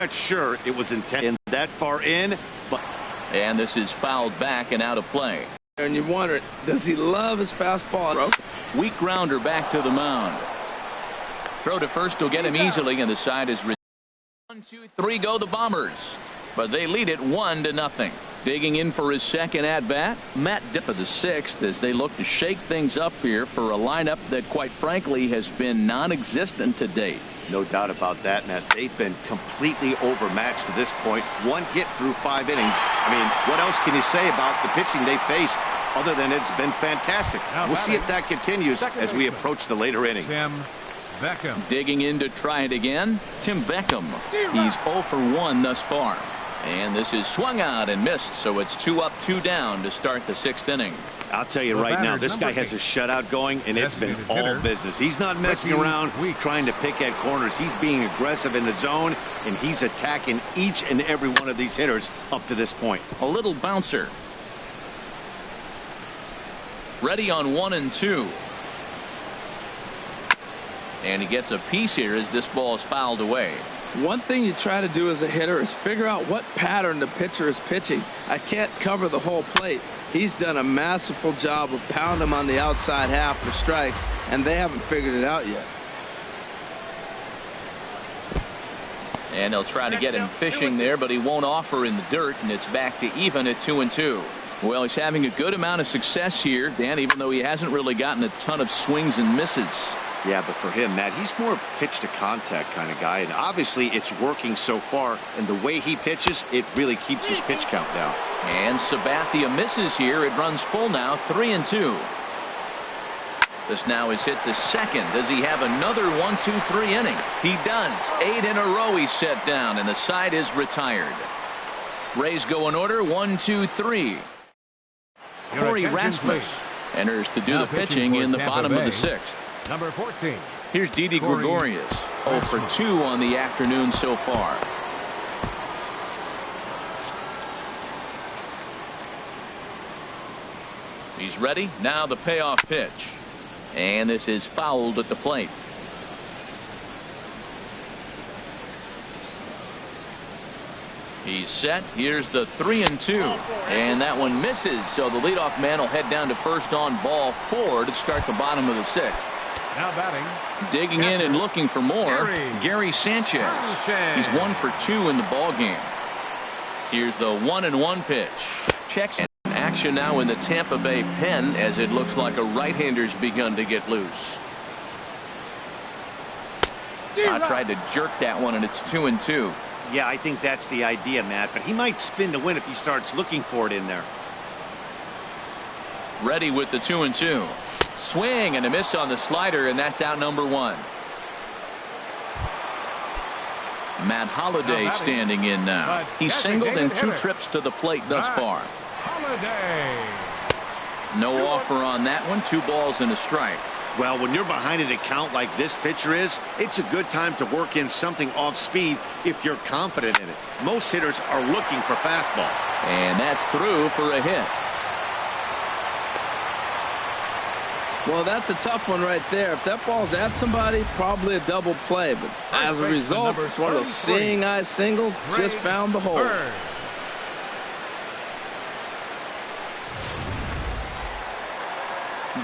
Not sure it was intended that far in, but. And this is fouled back and out of play. And you wonder, does he love his fastball? Weak grounder back to the mound. Throw to first will get him easily, and the side is 1, 2, 3 go the Bombers, but they lead it 1-0. Digging in for his second at bat, Matt for the 6th, as they look to shake things up here for a lineup that quite frankly has been non-existent to date. No doubt about that, Matt. They've been completely overmatched to this point. 1 hit through 5 innings. I mean, what else can you say about the pitching they faced other than it's been fantastic? We'll see if that continues as we approach the later inning. Tim Beckham. Digging in to try it again, Tim Beckham. He's 0 for 1 thus far. And this is swung out and missed, so it's 2 up, 2 down to start the 6th inning. I'll tell you right now, this guy has a shutout going, and it's been all business. He's not messing around trying to pick at corners. He's being aggressive in the zone, and he's attacking each and every one of these hitters up to this point. A little bouncer. Ready on 1 and 2. And he gets a piece here as this ball is fouled away. One thing you try to do as a hitter is figure out what pattern the pitcher is pitching. I can't cover the whole plate. He's done a masterful job of pounding him on the outside half for strikes, and they haven't figured it out yet. And they'll try to get him fishing there, but he won't offer in the dirt, and it's back to even at 2 and 2. Well, he's having a good amount of success here, Dan, even though he hasn't really gotten a ton of swings and misses. Yeah, but for him, Matt, he's more of a pitch to contact kind of guy, and obviously it's working so far, and the way he pitches, it really keeps his pitch count down. And Sabathia misses here. It runs full now, 3 and 2. This now is hit to second. Does he have another 1, 2, 3 inning? He does. 8 in a row he's set down, and the side is retired. Rays go in order, 1, 2, 3. Corey Rasmus enters to do the pitching in the bottom of the 6th. Number 14. Here's Didi Gregorius, 0 for 2 on the afternoon so far. He's ready. Now the payoff pitch. And this is fouled at the plate. He's set. Here's the 3 and 2. And that one misses. So the leadoff man will head down to first on ball 4 to start the bottom of the 6th. Now batting. Digging in and looking for more, Gary Sanchez. He's 1 for 2 in the ball game. Here's the 1-1 pitch. Checks in action now in the Tampa Bay pen as it looks like a right-hander's begun to get loose. I tried to jerk that one, and it's 2 and 2. Yeah, I think that's the idea, Matt, but he might spin to win if he starts looking for it in there. Ready with the 2 and 2. Swing and a miss on the slider, and that's out number 1. Matt Holliday standing in now. He's singled in 2 trips to the plate thus far. No offer on that one. 2 balls and a strike. Well, when you're behind an account like this pitcher is, it's a good time to work in something off speed if you're confident in it. Most hitters are looking for fastball. And that's through for a hit. Well, that's a tough one right there. If that ball's at somebody, probably a double play. But as a result, it's one of those seeing eye singles. Just found the hole.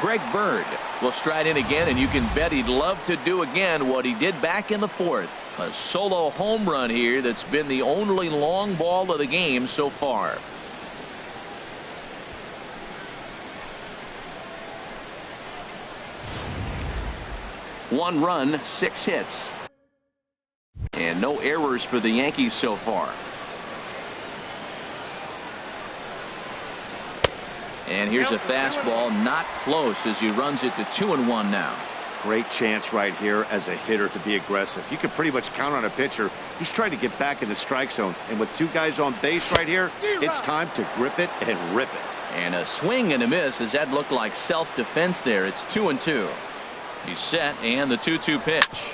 Greg Bird will stride in again, and you can bet he'd love to do again what he did back in the 4th. A solo home run here that's been the only long ball of the game so far. One run, 6 hits. And no errors for the Yankees so far. And here's a fastball, not close, as he runs it to 2-1 now. Great chance right here as a hitter to be aggressive. You can pretty much count on a pitcher. He's trying to get back in the strike zone. And with 2 guys on base right here, it's time to grip it and rip it. And a swing and a miss, as that looked like self-defense there. It's 2-2. He's set, and the 2-2 pitch.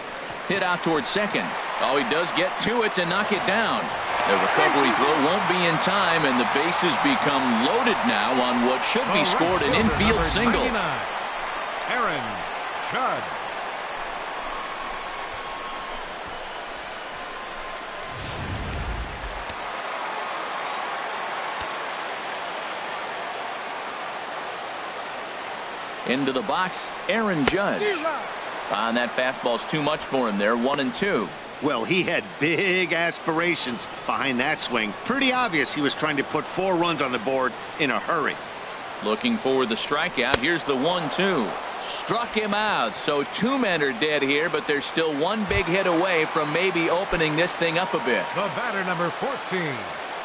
Hit out towards second. Oh, he does get to it to knock it down. The recovery throw won't be in time, and the bases become loaded now on what should be scored an infield single. Aaron Judd. Into the box, Aaron Judge. On that fastball's too much for him there, 1-2. Well, he had big aspirations behind that swing. Pretty obvious he was trying to put 4 runs on the board in a hurry. Looking for the strikeout. Here's the 1-2. Struck him out. So 2 men are dead here, but there's still 1 big hit away from maybe opening this thing up a bit. The batter, number 14.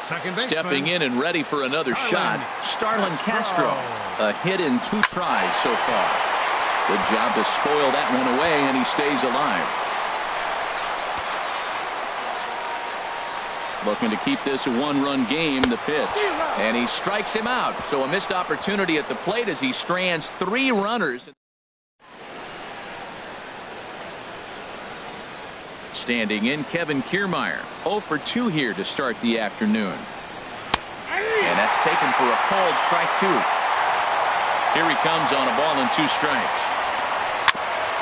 Second baseman. Stepping in and ready for another shot, Starlin Castro. A hit in 2 tries so far. Good job to spoil that one away, and he stays alive. Looking to keep this a 1-run game. The pitch, and he strikes him out. So a missed opportunity at the plate as he strands 3 runners. Standing in, Kevin Kiermaier, 0 for 2 here to start the afternoon. And that's taken for a called strike 2. Here he comes on a ball and 2 strikes.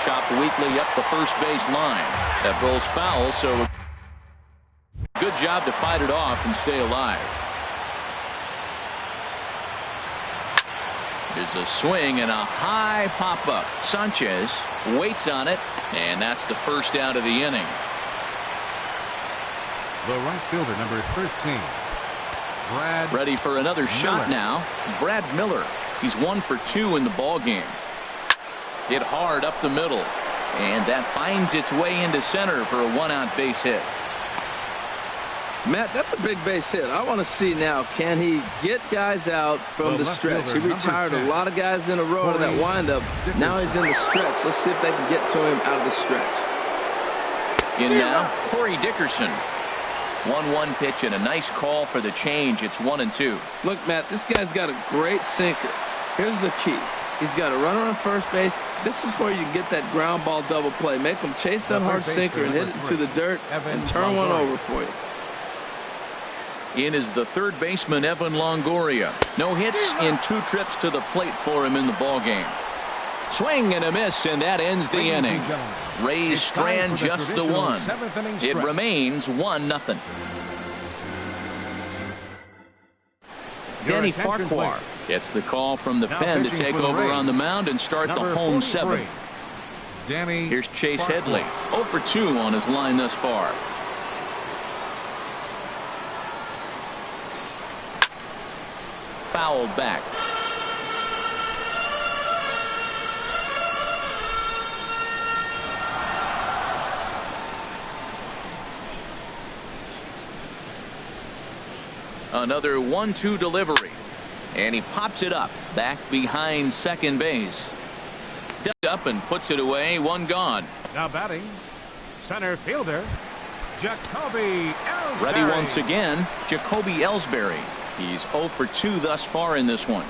Chopped weakly up the first base line. That rolls foul, so good job to fight it off and stay alive. There's a swing and a high pop-up. Sanchez waits on it, and that's the first out of the inning. The right fielder, number 13. Brad Ready for another shot now. Brad Miller. He's 1 for 2 in the ball game. Hit hard up the middle, and that finds its way into center for a 1-out base hit. Matt, that's a big base hit. I want to see now, can he get guys out from the stretch? He retired a lot of guys in a row out of that windup. Now he's in the stretch. Let's see if they can get to him out of the stretch. In now, Corey Dickerson. 1-1 pitch and a nice call for the change. It's 1-2. Look, Matt, this guy's got a great sinker. Here's the key. He's got a runner on first base. This is where you get that ground ball double play. Make him chase that hard sinker and hit it to the dirt and turn one over for you. In is the third baseman, Evan Longoria. No hits in 2 trips to the plate for him in the ball game. Swing and a miss, and that ends the inning. Rays strand just the 1. It remains 1-0. Danny Farquhar gets the call from the pen to take over on the mound and start the home 7th. Here's Chase Headley, 0 for 2 on his line thus far. Fouled back. Another 1-2 delivery, and he pops it up back behind second base. Ducked up and puts it away. 1 gone. Now batting, center fielder Jacoby Ellsbury. Ready once again, Jacoby Ellsbury. He's 0 for 2 thus far in this one.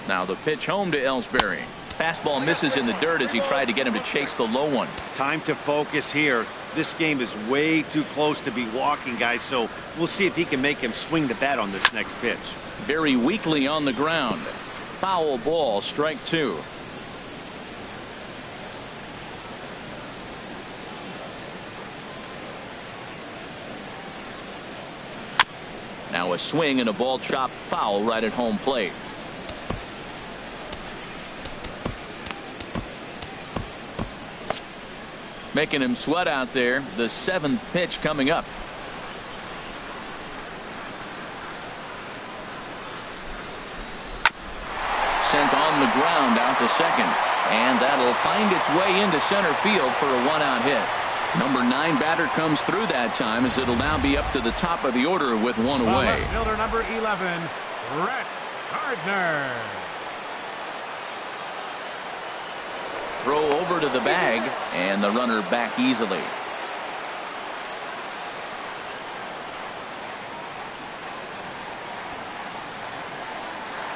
Now the pitch home to Ellsbury. Fastball misses in the dirt as he tried to get him to chase the low one. Time to focus here. This game is way too close to be walking, guys, so we'll see if he can make him swing the bat on this next pitch. Very weakly on the ground. Foul ball, strike 2. Now a swing and a ball chopped foul right at home plate. Making him sweat out there. The 7th pitch coming up. Sent on the ground out to second. And that'll find its way into center field for a 1-out hit. Number 9 batter comes through that time as it'll now be up to the top of the order with 1 away. Fielder number 11, Brett Gardner. Throw over to the bag, and the runner back easily.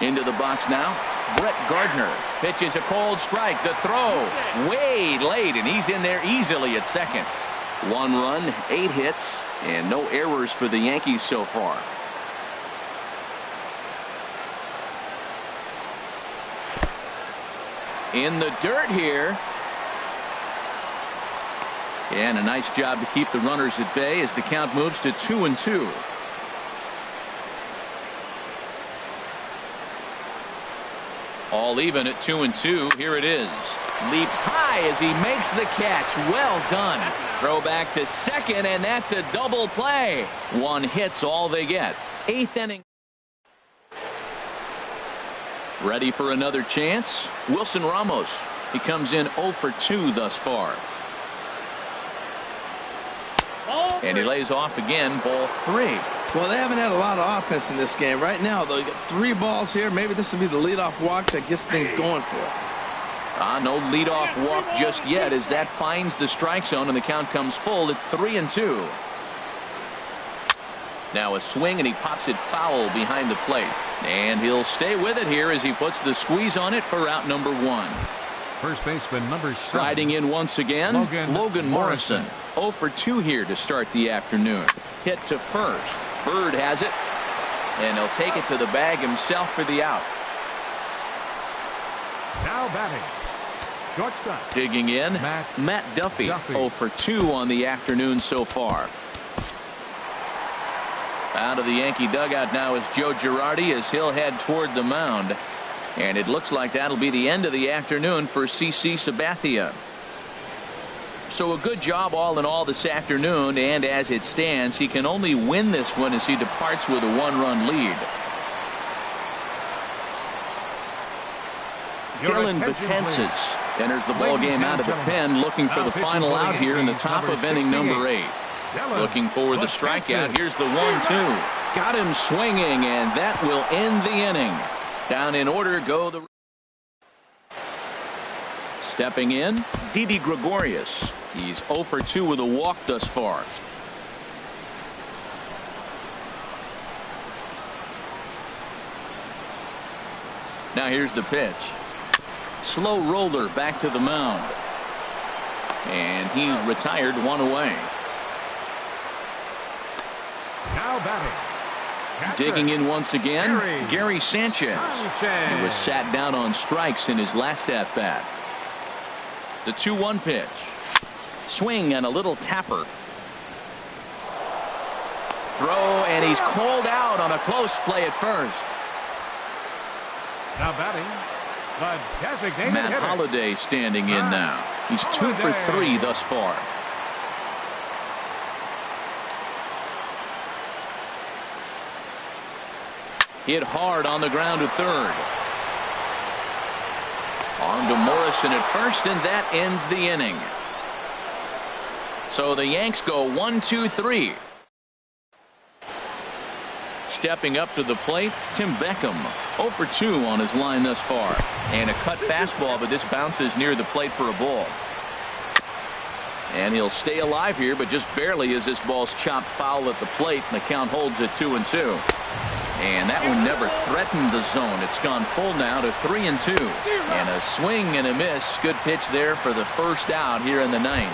Into the box now, Brett Gardner pitches a cold strike. The throw way late, and he's in there easily at second. 1 run, 8 hits, and no errors for the Yankees so far. In the dirt here. And a nice job to keep the runners at bay as the count moves to 2-2. All even at 2-2. Here it is. Leaps high as he makes the catch. Well done. Throw back to second, and that's a double play. One hit's all they get. 8th inning. Ready for another chance? Wilson Ramos. He comes in 0 for 2 thus far. And he lays off again, ball 3. Well, they haven't had a lot of offense in this game. Right now, though, you got 3 balls here. Maybe this will be the leadoff walk that gets things going for it. No leadoff walk just yet as that finds the strike zone and the count comes full at 3-2. Now a swing and he pops it foul behind the plate. And he'll stay with it here as he puts the squeeze on it for out number 1. First baseman number 7. Riding in once again, Logan Morrison. 0 for 2 here to start the afternoon. Hit to first. Bird has it. And he'll take it to the bag himself for the out. Now batting. Shortstop. Digging in, Matt Duffy. 0 for 2 on the afternoon so far. Out of the Yankee dugout now is Joe Girardi as he'll head toward the mound. And it looks like that'll be the end of the afternoon for CC Sabathia. So a good job all in all this afternoon, and as it stands, he can only win this one as he departs with a 1-run lead. Dylan Betances enters the ball game out of the pen, looking for the final out here in the top of inning number 8. Looking for the strikeout. Here's the 1-2. Got him swinging, and that will end the inning. Down in order go the. Stepping in, Didi Gregorius. He's 0 for 2 with a walk thus far. Now here's the pitch. Slow roller back to the mound. And he's retired 1 away. Now batting. Digging in once again, Gary Sanchez. He was sat down on strikes in his last at-bat. The 2-1 pitch. Swing and a little tapper. Throw, and he's called out on a close play at first. Now batting, the designated Matt hitter. Holliday standing in now. He's 2 for 3 thus far. Hit hard on the ground to third. On to Morrison at first, and that ends the inning. So the Yanks go 1-2-3. Stepping up to the plate, Tim Beckham. 0 for 2 on his line thus far. And a cut fastball, but this bounces near the plate for a ball. And he'll stay alive here, but just barely as this ball's chopped foul at the plate, and the count holds at 2-2. And that one never threatened the zone. It's gone full now to 3-2. And a swing and a miss. Good pitch there for the first out here in the 9th.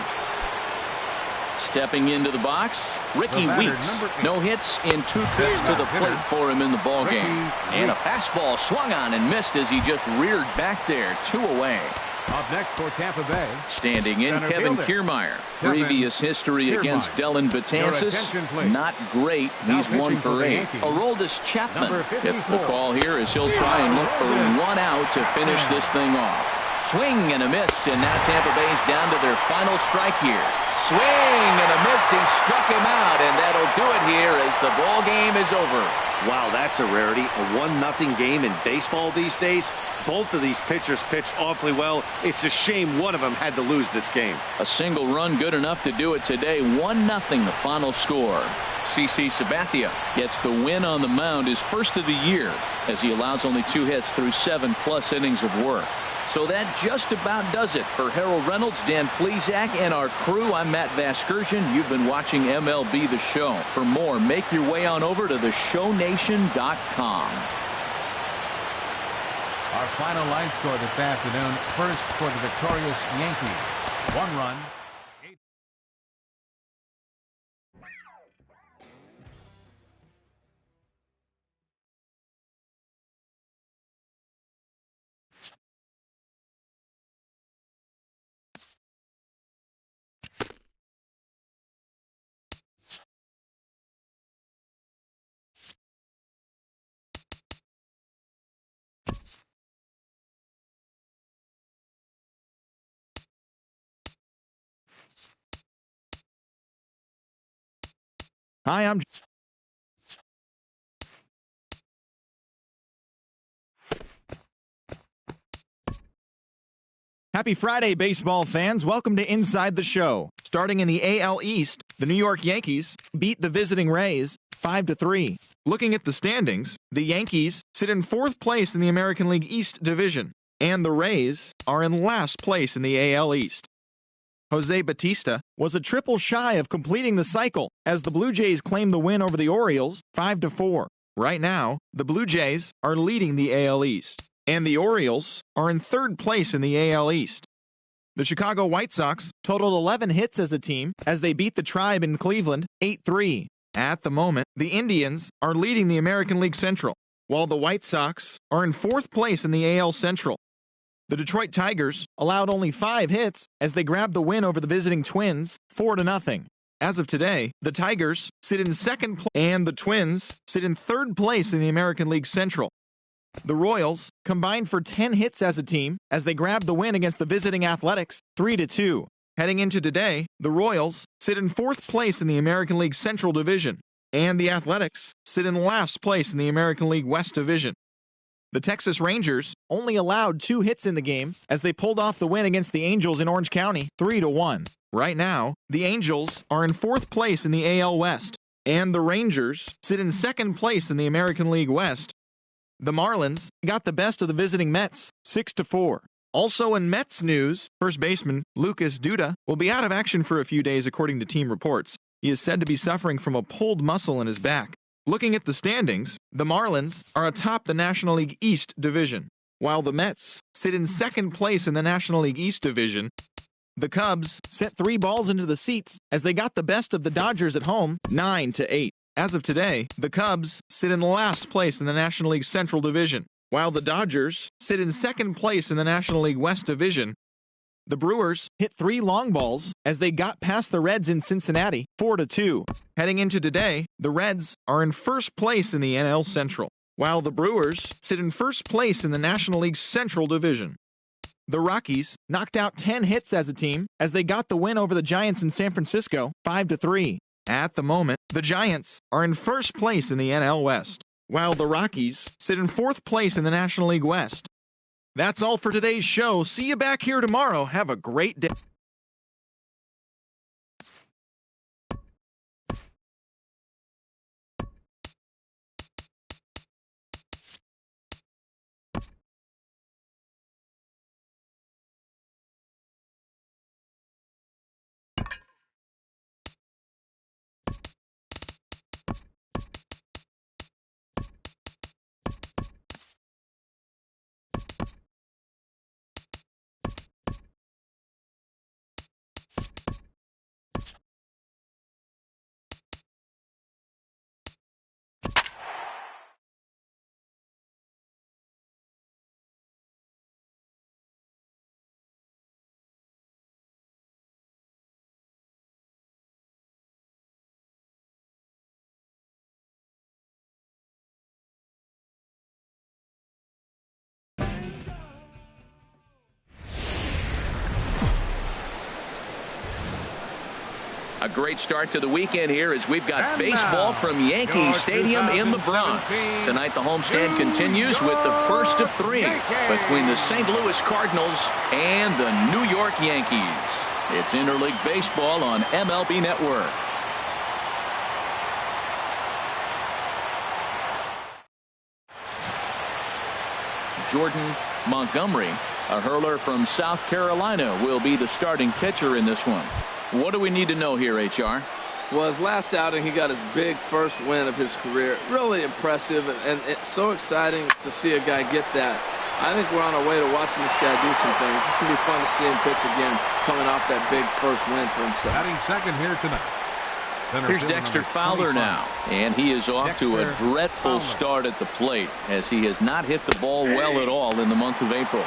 Stepping into the box, Ricky Weeks. No hits in 2 trips to the plate for him in the ballgame. And a fastball swung on and missed as he just reared back there. 2 away. Up next for Tampa Bay. Standing in, Kevin Kiermaier. Previous history against Dylan Betances, not great. He's 1 for 8. Aroldis Chapman gets the call here as he'll try and look for 1 out to finish this thing off. Swing and a miss, and now Tampa Bay's down to their final strike here. Swing and a miss. He struck him out, and that'll do it here as the ball game is over. Wow, that's a rarity. A 1-0 game in baseball these days. Both of these pitchers pitched awfully well. It's a shame one of them had to lose this game. A single run good enough to do it today. 1-0 the final score. CC Sabathia gets the win on the mound, his first of the year, as he allows only 2 hits through 7+ innings of work. So that just about does it for Harold Reynolds, Dan Plesac, and our crew. I'm Matt Vasgersian. You've been watching MLB The Show. For more, make your way on over to theshownation.com. Our final line score this afternoon. First for the victorious Yankees. 1 run. Hi, I'm... Happy Friday, baseball fans. Welcome to Inside the Show. Starting in the AL East, the New York Yankees beat the visiting Rays 5-3. Looking at the standings, the Yankees sit in 4th place in the American League East Division, and the Rays are in last place in the AL East. Jose Bautista was a triple shy of completing the cycle as the Blue Jays claimed the win over the Orioles 5-4. Right now, the Blue Jays are leading the AL East, and the Orioles are in 3rd place in the AL East. The Chicago White Sox totaled 11 hits as a team as they beat the Tribe in Cleveland 8-3. At the moment, the Indians are leading the American League Central, while the White Sox are in 4th place in the AL Central. The Detroit Tigers allowed only 5 hits as they grabbed the win over the visiting Twins 4-0. As of today, the Tigers sit in 2nd place and the Twins sit in 3rd place in the American League Central. The Royals combined for 10 hits as a team as they grabbed the win against the visiting Athletics 3-2. Heading into today, the Royals sit in 4th place in the American League Central Division, and the Athletics sit in last place in the American League West Division. The Texas Rangers only allowed 2 hits in the game as they pulled off the win against the Angels in Orange County 3-1. Right now, the Angels are in 4th place in the AL West, and the Rangers sit in 2nd place in the American League West. The Marlins got the best of the visiting Mets 6-4. Also in Mets news, first baseman Lucas Duda will be out of action for a few days according to team reports. He is said to be suffering from a pulled muscle in his back. Looking at the standings, the Marlins are atop the National League East Division, while the Mets sit in 2nd place in the National League East Division. The Cubs sent 3 balls into the seats as they got the best of the Dodgers at home 9-8. As of today, the Cubs sit in last place in the National League Central Division, while the Dodgers sit in 2nd place in the National League West Division. The Brewers hit 3 long balls as they got past the Reds in Cincinnati 4-2. Heading into today, the Reds are in 1st place in the NL Central, while the Brewers sit in 1st place in the National League Central Division. The Rockies knocked out 10 hits as a team as they got the win over the Giants in San Francisco 5-3. At the moment, the Giants are in 1st place in the NL West, while the Rockies sit in 4th place in the National League West. That's all for today's show. See you back here tomorrow. Have a great day. A great start to the weekend here as we've got baseball from Yankee Stadium in the Bronx. Tonight the homestand continues with the first of 3 between the St. Louis Cardinals and the New York Yankees. It's interleague baseball on MLB Network. Jordan Montgomery, a hurler from South Carolina, will be the starting pitcher in this one. What do we need to know here, HR? Well, his last outing, he got his big first win of his career. Really impressive, and it's so exciting to see a guy get that. I think we're on our way to watching this guy do some things. It's going to be fun to see him pitch again, coming off that big first win for himself. Batting second here tonight. Here's Dexter Fowler now, and he is off to a dreadful start at the plate as he has not hit the ball well at all in the month of April.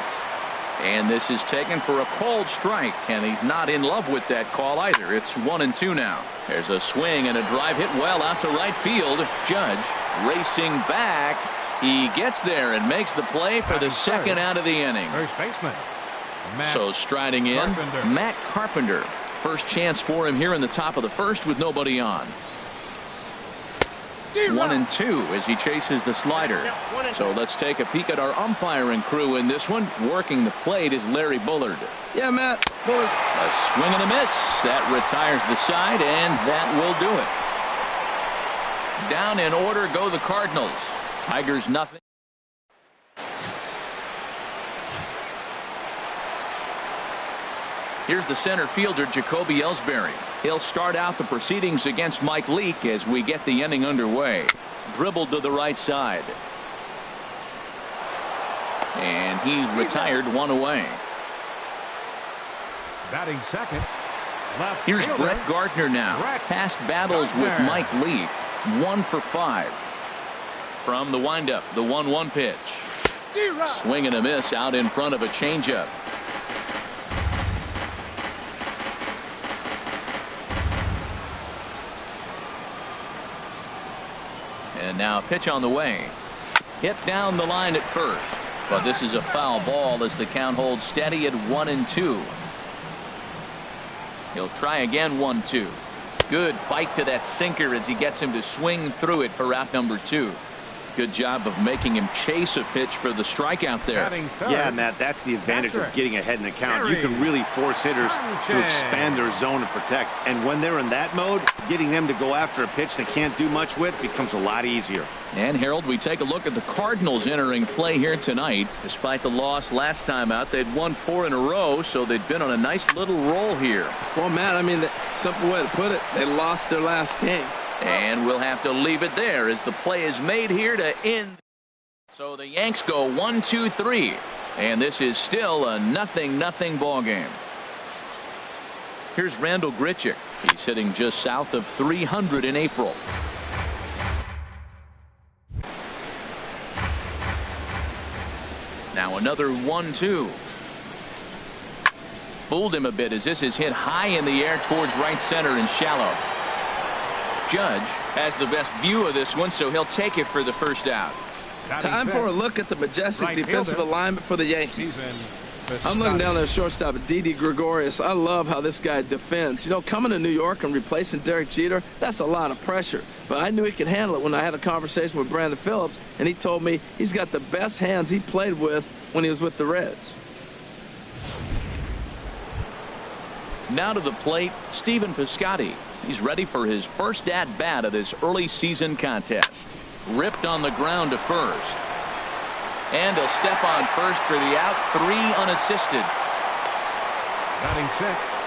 And this is taken for a called strike, and he's not in love with that call either. It's 1-2 now. There's a swing and a drive hit well out to right field. Judge racing back. He gets there and makes the play for the second out of the inning. First baseman. So striding in, Matt Carpenter. First chance for him here in the top of the first with nobody on. 1-2 as he chases the slider. So let's take a peek at our umpiring crew in this one. Working the plate is Larry Bullard. Yeah, Matt. Bullard. A swing and a miss. That retires the side, and that will do it. Down in order go the Cardinals. Tigers nothing. Here's the center fielder, Jacoby Ellsbury. He'll start out the proceedings against Mike Leake as we get the inning underway. Dribbled to the right side. And he's retired, one away. Batting second. Left Here's fielder. Brett Gardner now. Past battles with Mike Leake. 1 for 5. From the windup, the 1-1 pitch. Swing and a miss out in front of a changeup. And now a pitch on the way. Hit down the line at first. But this is a foul ball as the count holds steady at 1-2. He'll try again 1-2. Good bite to that sinker as he gets him to swing through it for out number 2. Good job of making him chase a pitch for the strikeout there. Yeah, Matt, that's the advantage of getting ahead in the count. You can really force hitters to expand their zone and protect. And when they're in that mode, getting them to go after a pitch they can't do much with becomes a lot easier. And Harold, we take a look at the Cardinals entering play here tonight. Despite the loss last time out, they'd won 4 in a row, so they've been on a nice little roll here. Well, Matt, I mean, the simple way to put it, they lost their last game. And we'll have to leave it there as the play is made here to end. So the Yanks go 1-2-3. And this is still a 0-0 ball game. Here's Randall Grichuk. He's hitting just south of 300 in April. Now another 1-2. Fooled him a bit as this is hit high in the air towards right center and shallow. Judge has the best view of this one, so he'll take it for the first out. Time for a look at the majestic defensive alignment for the Yankees. I'm looking down there at shortstop at Didi Gregorius. I love how this guy defends. You know, coming to New York and replacing Derek Jeter, that's a lot of pressure. But I knew he could handle it when I had a conversation with Brandon Phillips, and he told me he's got the best hands he played with when he was with the Reds. Now to the plate, Stephen Piscotty. He's ready for his first at-bat of this early season contest. Ripped on the ground to first. And he'll step on first for the out, 3 unassisted. Batting sixth.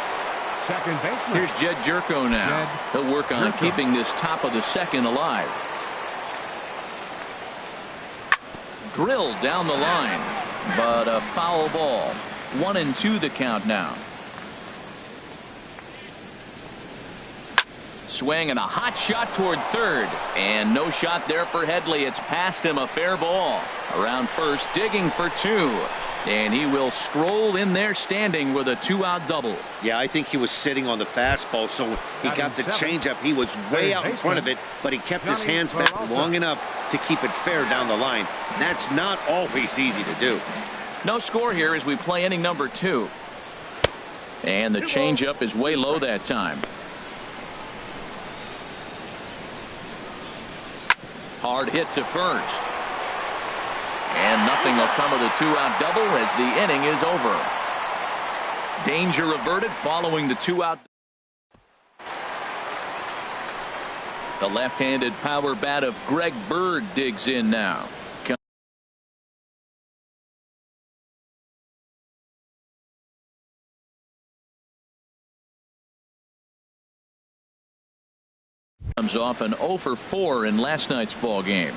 Second baseman. Here's Jed Jerko now. He'll work on keeping this top of the second alive. Drilled down the line, but a foul ball. 1-2 the count now. Swing and a hot shot toward third, and no shot there for Headley. It's past him, a fair ball. Around first, digging for 2, and he will stroll in there standing with a 2-out double. Yeah, I think he was sitting on the fastball, so he got the changeup. He was way out in front of it, but he kept his hands back long enough to keep it fair down the line. That's not always easy to do. No score here as we play inning number 2. And the changeup is way low that time. Hard hit to first. And nothing will come of the 2-out double as the inning is over. Danger averted following the 2-out. The left-handed power bat of Greg Bird digs in now. Comes off an 0 for 4 in last night's ball game.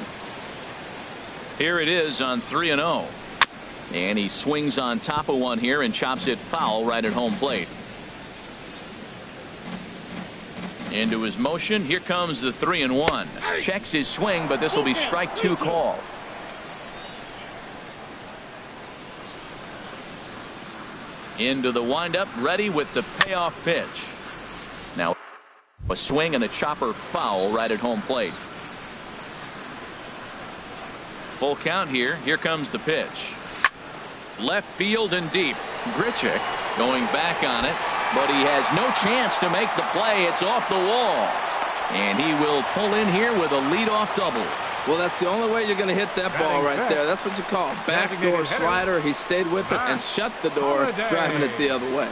Here it is on 3-0. And he swings on top of one here and chops it foul right at home plate. Into his motion. Here comes the 3-1. Checks his swing, but this will be strike 2 call. Into the windup, ready with the payoff pitch. Now a swing and a chopper foul right at home plate. Full count here. Here comes the pitch. Left field and deep. Grichuk going back on it. but he has no chance to make the play. It's off the wall. And he will pull in here with a leadoff double. Well, that's the only way you're going to hit that ball right there. That's what you call a backdoor slider. He stayed with it and shut the door, driving it the other way.